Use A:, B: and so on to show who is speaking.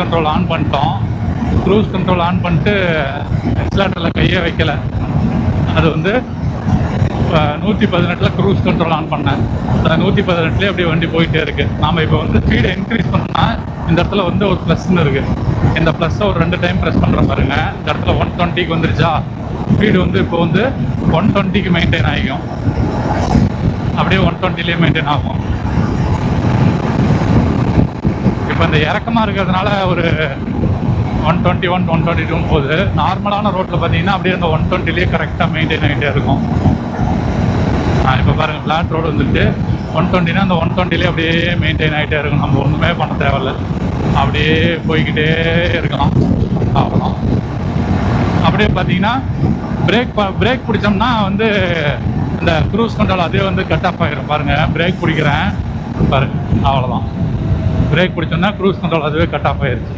A: Control on பண்ணிட்டோம். Cruise control on பண்ணிட்டு எக்ஸலேட்டரில் கையே வைக்கல. அது வந்து 118 க்ரூஸ் கண்ட்ரோல் ஆன் பண்ணேன். அந்த 118 அப்படியே வண்டி போயிட்டே இருக்கு. நாம் இப்போ வந்து ஸ்பீடை இன்க்ரீஸ் பண்ணால் இந்த இடத்துல வந்து ஒரு ப்ளஸ்ன்னு இருக்கு. இந்த ப்ளஸ்ஸை ஒரு 2 டைம் ப்ரெஸ் பண்ணுற பாருங்க. இந்த இடத்துல 120க்கு வந்துருச்சா, ஸ்பீடு வந்து இப்போ வந்து 120க்கு மெயின்டைன் ஆகிக்கும். அப்படியே 120லேயே மெயின்டைன் ஆகும். இப்போ இந்த இறக்கமாக இருக்கிறதுனால ஒரு 121 122 போகுது. நார்மலான ரோட்டில் பார்த்தீங்கன்னா அப்படியே அந்த 120லேயே கரெக்டாக மெயின்டைன் ஆகிட்டே இருக்கும். இப்போ பாருங்கள், ஃப்ளாட் ரோடு வந்துட்டு 120னா அந்த 120லேயே அப்படியே மெயின்டைன் ஆகிட்டே இருக்கும். நம்ம ஒன்றுமே பண்ண தேவையில்ல, அப்படியே போய்கிட்டே இருக்கலாம். அவ்வளோ. அப்படியே பார்த்தீங்கன்னா பிரேக் பிடிச்சோம்னா வந்து இந்த க்ரூஸ் கண்ட்ரோல் அதே வந்து கட் ஆஃப் ஆகிடும். பாருங்கள், பிரேக் பிடிக்கிறேன் பாருங்கள், அவ்வளோதான். பிரேக் பிடிச்சோம்னா க்ரூஸ் கண்ட்ரோல் அதுவே கட் ஆஃப் ஆகிடுச்சு.